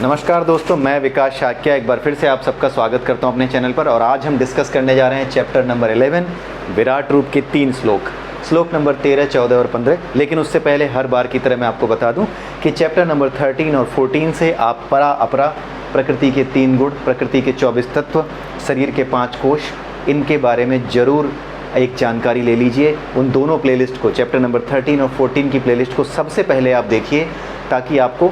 नमस्कार दोस्तों, मैं विकास शाक्या एक बार फिर से आप सबका स्वागत करता हूं अपने चैनल पर। और आज हम डिस्कस करने जा रहे हैं चैप्टर नंबर 11 विराट रूप के 3 श्लोक नंबर 13, 14 और 15। लेकिन उससे पहले हर बार की तरह मैं आपको बता दूं कि चैप्टर नंबर 13 और 14 से आप परा अपरा, प्रकृति के 3 गुण, प्रकृति के 24 तत्व, शरीर के 5 कोश, इनके बारे में ज़रूर एक जानकारी ले लीजिए। उन दोनों प्लेलिस्ट को, चैप्टर नंबर 13 और 14 की प्लेलिस्ट को सबसे पहले आप देखिए ताकि आपको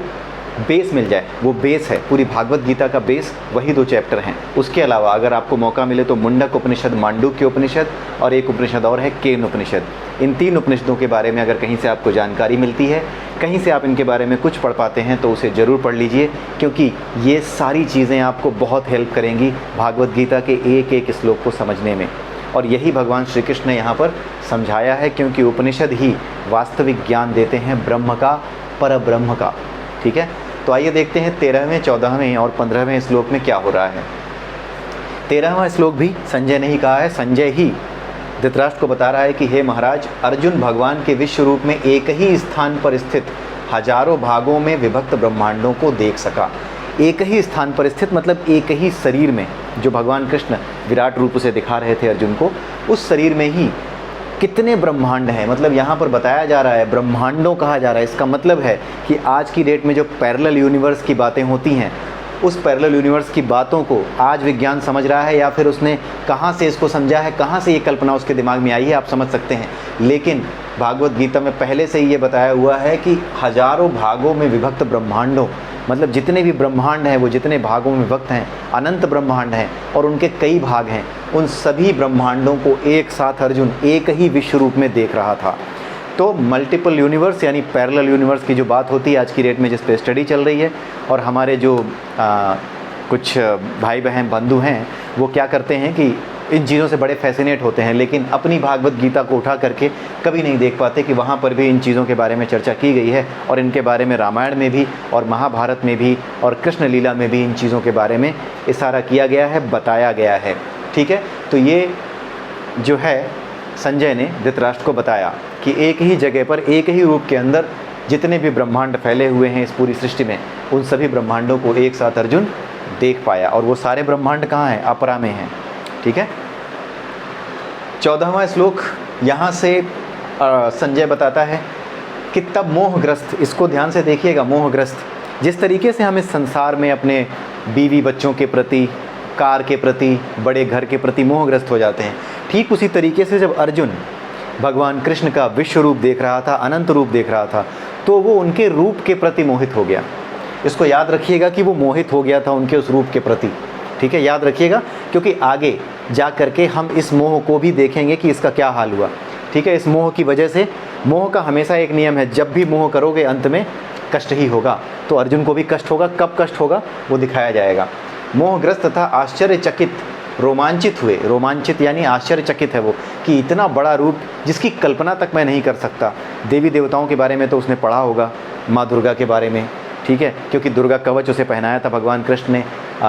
बेस मिल जाए। वो बेस है पूरी भागवत गीता का बेस, वही 2 चैप्टर हैं। उसके अलावा अगर आपको मौका मिले तो मुंडक उपनिषद, मांडुक्य उपनिषद और एक उपनिषद और है केन उपनिषद। इन 3 उपनिषदों के बारे में अगर कहीं से आपको जानकारी मिलती है, कहीं से आप इनके बारे में कुछ पढ़ पाते हैं तो उसे ज़रूर पढ़ लीजिए, क्योंकि ये सारी चीज़ें आपको बहुत हेल्प करेंगी भागवत गीता के एक एक श्लोक को समझने में। और यही भगवान श्री कृष्ण ने यहाँ पर समझाया है, क्योंकि उपनिषद ही वास्तविक ज्ञान देते हैं ब्रह्म का, पर ब्रह्म का। ठीक है, तो आइए देखते हैं 13वें, 14वें और 15वें श्लोक में क्या हो रहा है। 13वां श्लोक भी संजय ने ही कहा है। संजय ही धृतराष्ट्र को बता रहा है कि हे महाराज, अर्जुन भगवान के विश्व रूप में एक ही स्थान पर स्थित हजारों भागों में विभक्त ब्रह्मांडों को देख सका। एक ही स्थान पर स्थित मतलब एक ही शरीर में, जो भगवान कृष्ण विराट रूप से दिखा रहे थे अर्जुन को, उस शरीर में ही कितने ब्रह्मांड हैं। मतलब यहाँ पर बताया जा रहा है, ब्रह्मांडों कहा जा रहा है। इसका मतलब है कि आज की डेट में जो पैरेलल यूनिवर्स की बातें होती हैं, उस पैरेलल यूनिवर्स की बातों को आज विज्ञान समझ रहा है, या फिर उसने कहाँ से इसको समझा है, कहाँ से ये कल्पना उसके दिमाग में आई है, आप समझ सकते हैं। लेकिन भागवत गीता में पहले से ही ये बताया हुआ है कि हजारों भागों में विभक्त ब्रह्मांडों, मतलब जितने भी ब्रह्मांड हैं वो जितने भागों में विभक्त हैं, अनंत ब्रह्मांड हैं और उनके कई भाग हैं। उन सभी ब्रह्मांडों को एक साथ अर्जुन एक ही विश्व रूप में देख रहा था। तो मल्टीपल यूनिवर्स यानी पैरेलल यूनिवर्स की जो बात होती है आज की डेट में, जिस पे स्टडी चल रही है, और हमारे जो कुछ भाई बहन बंधु हैं वो क्या करते हैं कि इन चीज़ों से बड़े फैसिनेट होते हैं, लेकिन अपनी भागवत गीता को उठा करके कभी नहीं देख पाते कि वहाँ पर भी इन चीज़ों के बारे में चर्चा की गई है, और इनके बारे में रामायण में भी और महाभारत में भी और कृष्ण लीला में भी इन चीज़ों के बारे में इशारा किया गया है, बताया गया है। ठीक है, तो ये जो है संजय ने धृतराष्ट्र को बताया कि एक ही जगह पर एक ही रूप के अंदर जितने भी ब्रह्मांड फैले हुए हैं इस पूरी सृष्टि में, उन सभी ब्रह्मांडों को एक साथ अर्जुन देख पाया। और वो सारे ब्रह्मांड कहाँ हैं? अपरा में हैं। ठीक है, 14वां श्लोक यहाँ से संजय बताता है कि तब मोहग्रस्त, इसको ध्यान से देखिएगा, मोहग्रस्त, जिस तरीके से हम इस संसार में अपने बीवी बच्चों के प्रति, कार के प्रति, बड़े घर के प्रति मोहग्रस्त हो जाते हैं, ठीक उसी तरीके से जब अर्जुन भगवान कृष्ण का विश्व रूप देख रहा था, अनंत रूप देख रहा था, तो वो उनके रूप के प्रति मोहित हो गया। इसको याद रखिएगा कि वो मोहित हो गया था उनके उस रूप के प्रति। ठीक है, याद रखिएगा, क्योंकि आगे जा करके हम इस मोह को भी देखेंगे कि इसका क्या हाल हुआ। ठीक है, इस मोह की वजह से, मोह का हमेशा एक नियम है, जब भी मोह करोगे अंत में कष्ट ही होगा। तो अर्जुन को भी कष्ट होगा, कब कष्ट होगा वो दिखाया जाएगा। मोहग्रस्त तथा आश्चर्यचकित, रोमांचित हुए, रोमांचित यानी आश्चर्यचकित है वो, कि इतना बड़ा रूप जिसकी कल्पना तक मैं नहीं कर सकता। देवी देवताओं के बारे में तो उसने पढ़ा होगा, माँ दुर्गा के बारे में, ठीक है, क्योंकि दुर्गा कवच उसे पहनाया था भगवान कृष्ण ने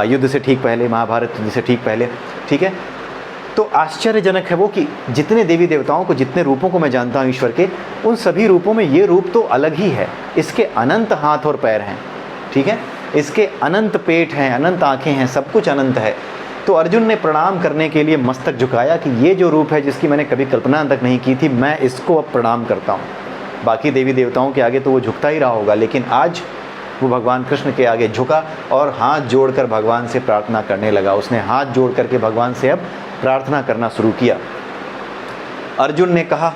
युद्ध से ठीक पहले, महाभारत युद्ध से ठीक पहले। ठीक है, तो आश्चर्यजनक है वो कि जितने देवी देवताओं को, जितने रूपों को मैं जानता हूँ ईश्वर के, उन सभी रूपों में ये रूप तो अलग ही है। इसके अनंत हाथ और पैर हैं, ठीक है, इसके अनंत पेट हैं, अनंत आँखें हैं, सब कुछ अनंत है। तो अर्जुन ने प्रणाम करने के लिए मस्तक झुकाया कि ये जो रूप है जिसकी मैंने कभी कल्पना तक नहीं की थी, मैं इसको अब प्रणाम करता हूँ। बाकी देवी देवताओं के आगे तो वो झुकता ही रहा होगा, लेकिन आज वो भगवान कृष्ण के आगे झुका और हाथ जोड़कर भगवान से प्रार्थना करने लगा। उसने हाथ जोड़ करके भगवान से अब प्रार्थना करना शुरू किया। अर्जुन ने कहा,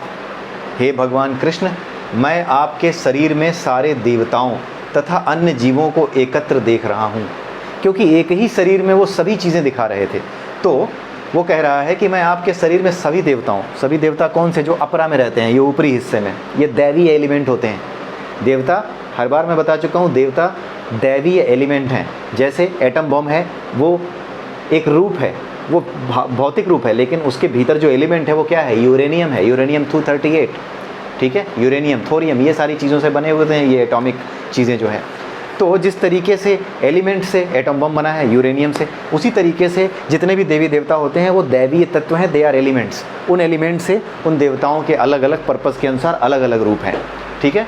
हे भगवान कृष्ण, मैं आपके शरीर में सारे देवताओं तथा अन्य जीवों को एकत्र देख रहा हूँ। क्योंकि एक ही शरीर में वो सभी चीज़ें दिखा रहे थे, तो वो कह रहा है कि मैं आपके शरीर में सभी देवताओं, सभी देवता कौन से? जो अपरा में रहते हैं, ये ऊपरी हिस्से में, ये दैवीय एलिमेंट होते हैं। देवता, हर बार मैं बता चुका हूँ, देवता दैवीय एलिमेंट हैं। जैसे एटम बम है, वो एक रूप है, वो भौतिक रूप है, लेकिन उसके भीतर जो एलिमेंट है वो क्या है? यूरेनियम है, यूरेनियम 238। ठीक है, यूरेनियम, थोरियम, ये सारी चीज़ों से बने हुए हैं ये एटॉमिक चीज़ें जो हैं। तो जिस तरीके से एलिमेंट से एटम बम बना है यूरेनियम से, उसी तरीके से जितने भी देवी देवता होते हैं वो दैवीय तत्व हैं, दे आर एलिमेंट्स। उन एलिमेंट से उन देवताओं के अलग अलग पर्पज़ के अनुसार अलग अलग रूप हैं। ठीक है,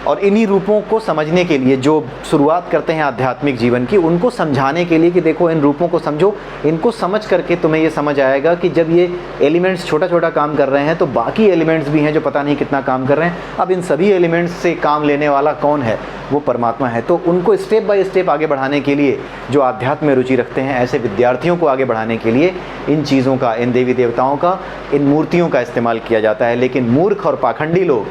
और इन्हीं रूपों को समझने के लिए जो शुरुआत करते हैं आध्यात्मिक जीवन की, उनको समझाने के लिए कि देखो इन रूपों को समझो, इनको समझ करके तुम्हें ये समझ आएगा कि जब ये एलिमेंट्स छोटा छोटा काम कर रहे हैं तो बाकी एलिमेंट्स भी हैं जो पता नहीं कितना काम कर रहे हैं। अब इन सभी एलिमेंट्स से काम लेने वाला कौन है? वो परमात्मा है। तो उनको स्टेप बाय स्टेप आगे बढ़ाने के लिए, जो आध्यात्म में रुचि रखते हैं, ऐसे विद्यार्थियों को आगे बढ़ाने के लिए इन चीज़ों का, इन देवी देवताओं का, इन मूर्तियों का इस्तेमाल किया जाता है। लेकिन मूर्ख और पाखंडी लोग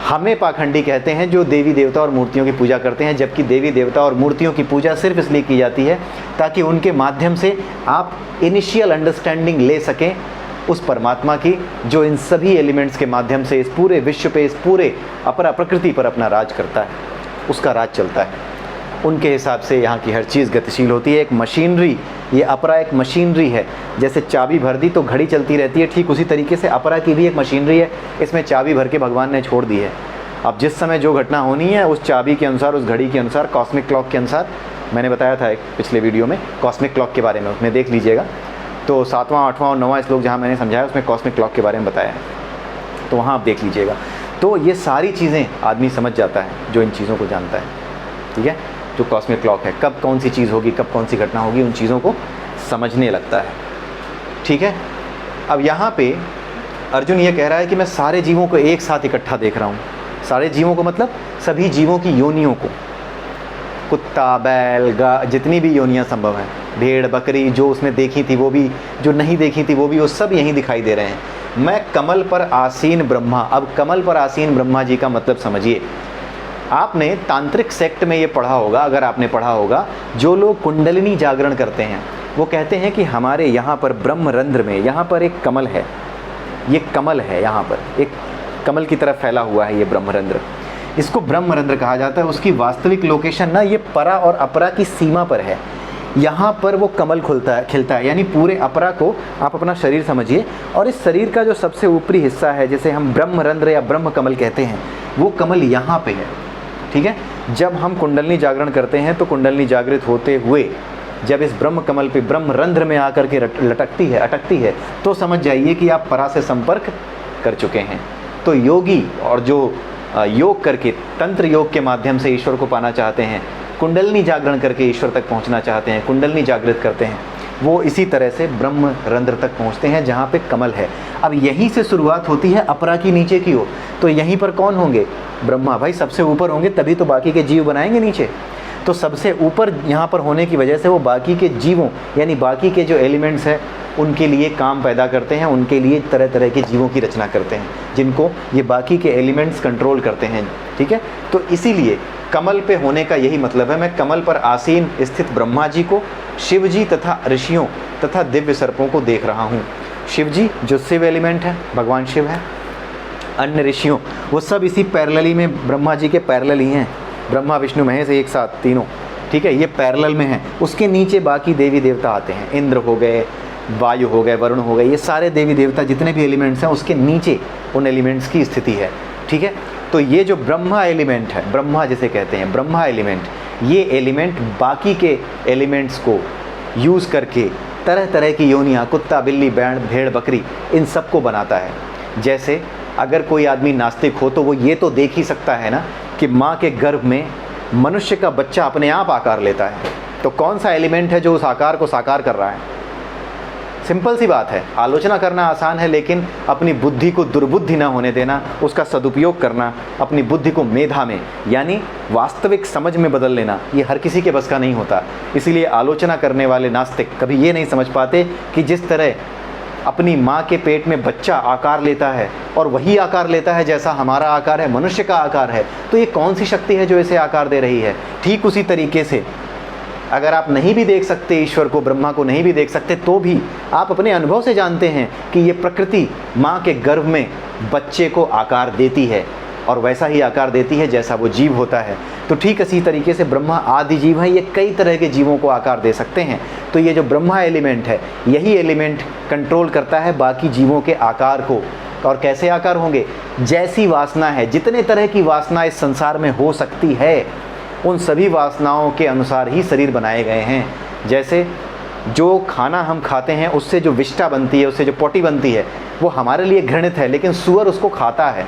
हमें पाखंडी कहते हैं जो देवी देवता और मूर्तियों की पूजा करते हैं, जबकि देवी देवता और मूर्तियों की पूजा सिर्फ इसलिए की जाती है ताकि उनके माध्यम से आप इनिशियल अंडरस्टैंडिंग ले सकें उस परमात्मा की, जो इन सभी एलिमेंट्स के माध्यम से इस पूरे विश्व पे, इस पूरे अपरा प्रकृति पर अपना राज करता है, उसका राज चलता है। उनके हिसाब से यहाँ की हर चीज़ गतिशील होती है। एक मशीनरी, ये अपरा एक मशीनरी है। जैसे चाबी भर दी तो घड़ी चलती रहती है, ठीक उसी तरीके से अपरा की भी एक मशीनरी है। इसमें चाबी भर के भगवान ने छोड़ दी है। अब जिस समय जो घटना होनी है उस चाबी के अनुसार, उस घड़ी के अनुसार, कॉस्मिक क्लॉक के अनुसार, मैंने बताया था एक पिछले वीडियो में कॉस्मिक क्लॉक के बारे में, उसमें देख लीजिएगा। तो 7वां, 8वां और 9वां श्लोक जहाँ मैंने समझाया उसमें कॉस्मिक क्लॉक के बारे में बताया है, तो वहाँ आप देख लीजिएगा। तो ये सारी चीज़ें आदमी समझ जाता है जो इन चीज़ों को जानता है, ठीक है। जो कॉस्मिक क्लॉक है, कब कौन सी चीज़ होगी, कब कौन सी घटना होगी, उन चीज़ों को समझने लगता है, ठीक है। अब यहाँ पे अर्जुन ये कह रहा है कि मैं सारे जीवों को एक साथ इकट्ठा देख रहा हूँ। सारे जीवों को मतलब सभी जीवों की योनियों को, कुत्ता, बैल, गाय, जितनी भी योनियाँ संभव हैं, भेड़, बकरी, जो उसने देखी थी वो भी, जो नहीं देखी थी वो भी, वो सब यहीं दिखाई दे रहे हैं। मैं कमल पर आसीन ब्रह्मा। अब कमल पर आसीन ब्रह्मा जी का मतलब समझिए। आपने तांत्रिक सेक्ट में ये पढ़ा होगा, अगर आपने पढ़ा होगा, जो लोग कुंडलिनी जागरण करते हैं वो कहते हैं कि हमारे यहाँ पर ब्रह्मरंध्र में, यहाँ पर एक कमल है, ये कमल है, यहाँ पर एक कमल की तरफ फैला हुआ है ये ब्रह्मरंध्र, इसको ब्रह्मरंध्र कहा जाता है। उसकी वास्तविक लोकेशन ना ये परा और अपरा की सीमा पर है। यहाँ पर वो कमल खिलता है, यानी पूरे अपरा को आप अपना शरीर समझिए, और इस शरीर का जो सबसे ऊपरी हिस्सा है, जिसे हम ब्रह्मरंध्र या ब्रह्म कमल कहते हैं, वो कमल यहाँ पे है, ठीक है। जब हम कुंडलिनी जागरण करते हैं तो कुंडलिनी जागृत होते हुए जब इस ब्रह्म कमल पे ब्रह्मरंध्र में आकर के लटकती है, अटकती है, तो समझ जाइए कि आप परा से संपर्क कर चुके हैं। तो योगी और जो योग करके, तंत्र योग के माध्यम से ईश्वर को पाना चाहते हैं, कुंडलिनी जागरण करके ईश्वर तक पहुंचना चाहते हैं, कुंडलिनी जागृत करते हैं, वो इसी तरह से ब्रह्मरंध्र तक पहुंचते हैं जहाँ पे कमल है। अब यहीं से शुरुआत होती है अपरा की नीचे की ओर। तो यहीं पर कौन होंगे? ब्रह्मा। भाई सबसे ऊपर होंगे तभी तो बाकी के जीव बनाएंगे नीचे। तो सबसे ऊपर यहाँ पर होने की वजह से वो बाकी के जीवों, यानी बाकी के जो एलिमेंट्स हैं उनके लिए काम पैदा करते हैं, उनके लिए तरह तरह के जीवों की रचना करते हैं, जिनको ये बाकी के एलिमेंट्स कंट्रोल करते हैं, ठीक है। तो इसीलिए कमल पे होने का यही मतलब है। मैं कमल पर आसीन स्थित ब्रह्मा जी को, शिव जी तथा ऋषियों तथा दिव्य सर्पों को देख रहा हूँ। शिव जी जो शिव एलिमेंट है, भगवान शिव है, अन्य ऋषियों वो सब इसी पैरेलली में, ब्रह्मा जी के पैरेलल ही हैं, ब्रह्मा विष्णु महेश एक साथ तीनों, ठीक है, ये पैरेलल में हैं। उसके नीचे बाकी देवी देवता आते हैं, इंद्र हो गए, वायु हो गए, वरुण हो गए, ये सारे देवी देवता जितने भी एलिमेंट्स हैं उसके नीचे उन एलिमेंट्स की स्थिति है, ठीक है। तो ये जो ब्रह्मा एलिमेंट है, ब्रह्मा जिसे कहते हैं ब्रह्मा एलिमेंट, ये एलिमेंट बाकी के एलिमेंट्स को यूज़ करके तरह तरह की योनियाँ, कुत्ता, बिल्ली, भेड़, बकरी, इन सब को बनाता है। जैसे अगर कोई आदमी नास्तिक हो तो वो ये तो देख ही सकता है ना कि माँ के गर्भ में मनुष्य का बच्चा अपने आप आकार लेता है, तो कौन सा एलिमेंट है जो उस आकार को साकार कर रहा है? सिंपल सी बात है, आलोचना करना आसान है, लेकिन अपनी बुद्धि को दुर्बुद्धि ना होने देना, उसका सदुपयोग करना, अपनी बुद्धि को मेधा में यानी वास्तविक समझ में बदल लेना, ये हर किसी के बस का नहीं होता। इसीलिए आलोचना करने वाले नास्तिक कभी ये नहीं समझ पाते कि जिस तरह अपनी माँ के पेट में बच्चा आकार लेता है और वही आकार लेता है जैसा हमारा आकार है, मनुष्य का आकार है, तो ये कौन सी शक्ति है जो इसे आकार दे रही है? ठीक उसी तरीके से अगर आप नहीं भी देख सकते ईश्वर को, ब्रह्मा को नहीं भी देख सकते, तो भी आप अपने अनुभव से जानते हैं कि ये प्रकृति माँ के गर्भ में बच्चे को आकार देती है और वैसा ही आकार देती है जैसा वो जीव होता है। तो ठीक इसी तरीके से ब्रह्मा आदि जीव हैं, ये कई तरह के जीवों को आकार दे सकते हैं। तो ये जो ब्रह्मा एलिमेंट है, यही एलिमेंट कंट्रोल करता है बाकी जीवों के आकार को। और कैसे आकार होंगे? जैसी वासना है, जितने तरह की वासना इस संसार में हो सकती है, उन सभी वासनाओं के अनुसार ही शरीर बनाए गए हैं। जैसे जो खाना हम खाते हैं उससे जो विष्ठा बनती है, उससे जो पोटी बनती है, वो हमारे लिए घृणित है, लेकिन सूअर उसको खाता है,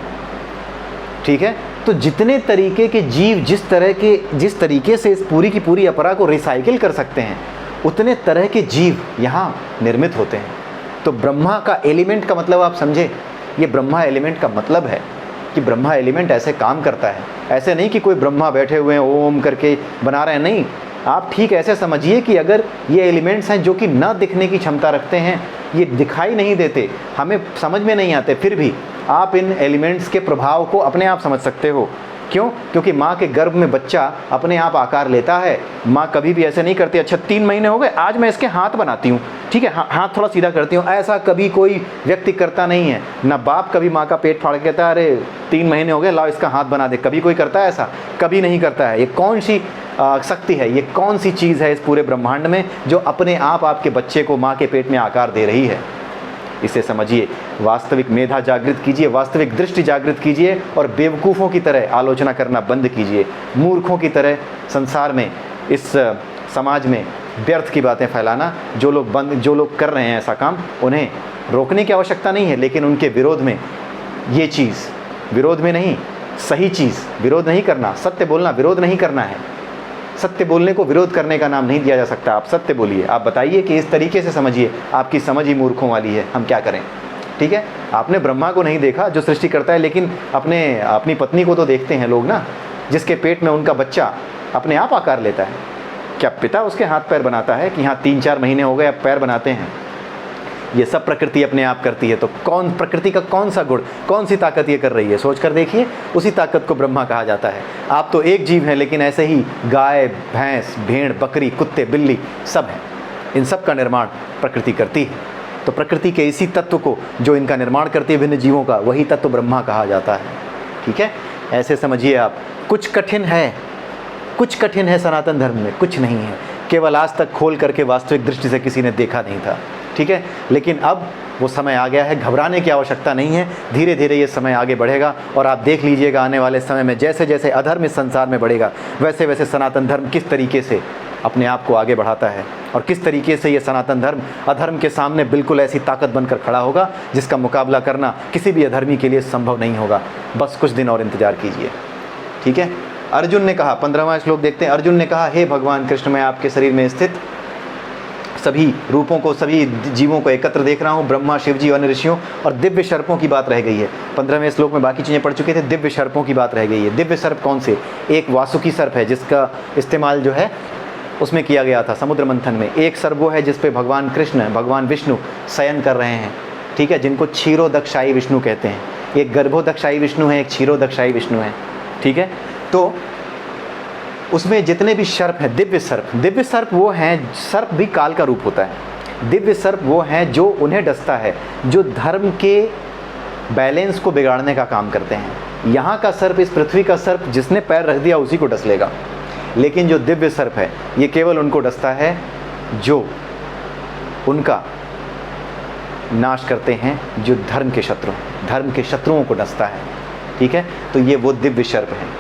ठीक है। तो जितने तरीके के जीव जिस तरीके से इस पूरी की पूरी अपरा को रिसाइकिल कर सकते हैं, उतने तरह के जीव यहाँ निर्मित होते हैं। तो ब्रह्मा का एलिमेंट का मतलब आप समझे, ये ब्रह्मा एलिमेंट का मतलब है कि ब्रह्मा एलिमेंट ऐसे काम करता है। ऐसे नहीं कि कोई ब्रह्मा बैठे हुए हैं ओम करके बना रहे हैं, नहीं। आप ठीक ऐसे समझिए कि अगर ये एलिमेंट्स हैं जो कि न दिखने की क्षमता रखते हैं, ये दिखाई नहीं देते, हमें समझ में नहीं आते, फिर भी आप इन एलिमेंट्स के प्रभाव को अपने आप समझ सकते हो। क्यों? क्योंकि माँ के गर्भ में बच्चा अपने आप आकार लेता है। माँ कभी भी ऐसे नहीं करती, अच्छा 3 महीने हो गए, आज मैं इसके हाथ बनाती हूँ, ठीक है, हाथ थोड़ा सीधा करती हूँ। ऐसा कभी कोई व्यक्ति करता नहीं है। ना बाप कभी माँ का पेट फाड़ के कहता है अरे 3 महीने हो गए, लाओ इसका हाथ बना दे। कभी कोई करता है ऐसा? कभी नहीं करता है। ये कौन सी शक्ति है, ये कौन सी चीज़ है इस पूरे ब्रह्मांड में जो अपने आप आपके बच्चे को माँ के पेट में आकार दे रही है? इसे समझिए, वास्तविक मेधा जागृत कीजिए, वास्तविक दृष्टि जागृत कीजिए और बेवकूफ़ों की तरह आलोचना करना बंद कीजिए। मूर्खों की तरह संसार में, इस समाज में व्यर्थ की बातें फैलाना, जो लोग कर रहे हैं ऐसा काम, उन्हें रोकने की आवश्यकता नहीं है, लेकिन उनके विरोध में ये चीज़, विरोध में नहीं, सही चीज़, विरोध नहीं करना, सत्य बोलना, विरोध नहीं करना है। सत्य बोलने को विरोध करने का नाम नहीं दिया जा सकता। आप सत्य बोलिए, आप बताइए कि इस तरीके से समझिए। आपकी समझ ही मूर्खों वाली है, हम क्या करें? ठीक है, आपने ब्रह्मा को नहीं देखा जो सृष्टि करता है, लेकिन अपनी पत्नी को तो देखते हैं लोग ना, जिसके पेट में उनका बच्चा अपने आप आकार लेता है। क्या पिता उसके हाथ पैर बनाता है कि हाँ 3-4 महीने हो गए अब पैर बनाते हैं? ये सब प्रकृति अपने आप करती है। तो प्रकृति का कौन सा गुण, कौन सी ताकत ये कर रही है? सोच कर देखिए, उसी ताकत को ब्रह्मा कहा जाता है। आप तो एक जीव हैं, लेकिन ऐसे ही गाय, भैंस, भेड़, बकरी, कुत्ते, बिल्ली सब हैं। इन सब का निर्माण प्रकृति करती है। तो प्रकृति के इसी तत्व को जो इनका निर्माण करती है विभिन्न जीवों का, वही तत्व ब्रह्मा कहा जाता है। ठीक है, ऐसे समझिए आप। कुछ कठिन है सनातन धर्म में, कुछ नहीं है। केवल आज तक खोल करके वास्तविक दृष्टि से किसी ने देखा नहीं था। ठीक है, लेकिन अब वो समय आ गया है, घबराने की आवश्यकता नहीं है। धीरे धीरे ये समय आगे बढ़ेगा और आप देख लीजिएगा आने वाले समय में जैसे जैसे अधर्म इस संसार में बढ़ेगा, वैसे वैसे सनातन धर्म किस तरीके से अपने आप को आगे बढ़ाता है और किस तरीके से ये सनातन धर्म अधर्म के सामने बिल्कुल ऐसी ताकत बनकर खड़ा होगा जिसका मुकाबला करना किसी भी अधर्मी के लिए संभव नहीं होगा। बस कुछ दिन और इंतजार कीजिए। ठीक है, अर्जुन ने कहा, 15वां श्लोक देखते हैं। अर्जुन ने कहा, हे भगवान कृष्ण, मैं आपके शरीर में स्थित सभी रूपों को, सभी जीवों को एकत्र देख रहा हूँ। ब्रह्मा, शिवजी, अन्य ऋषियों और दिव्य सर्पों की बात रह गई है। 15वें श्लोक में बाकी चीज़ें पढ़ चुके थे, दिव्य सर्पों की बात रह गई है। दिव्य सर्प कौन से? एक वासुकी सर्प है जिसका इस्तेमाल जो है उसमें किया गया था समुद्र मंथन में। एक सर्प वो है जिस पे भगवान कृष्ण, भगवान विष्णु शयन कर रहे हैं। ठीक है, जिनको क्षीरोदक्षायी विष्णु कहते हैं। एक गर्भोदक्षायी विष्णु है, एक क्षीरोदक्षायी विष्णु है। ठीक है, तो उसमें जितने भी सर्प हैं, दिव्य सर्प वो हैं, सर्प भी काल का रूप होता है। दिव्य सर्प वो हैं जो उन्हें डसता है, जो धर्म के बैलेंस को बिगाड़ने का काम करते हैं। यहाँ का सर्प, इस पृथ्वी का सर्प, जिसने पैर रख दिया उसी को डस लेगा। लेकिन जो दिव्य सर्प है ये केवल उनको डसता है जो उनका नाश करते हैं, जो धर्म के शत्रुओं को डसता है। ठीक है, तो ये वो दिव्य सर्प हैं।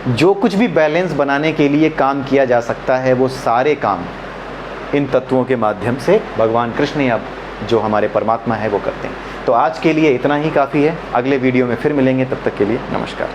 जो कुछ भी बैलेंस बनाने के लिए काम किया जा सकता है, वो सारे काम इन तत्वों के माध्यम से भगवान कृष्ण या जो हमारे परमात्मा है वो करते हैं। तो आज के लिए इतना ही काफ़ी है। अगले वीडियो में फिर मिलेंगे, तब तक के लिए नमस्कार।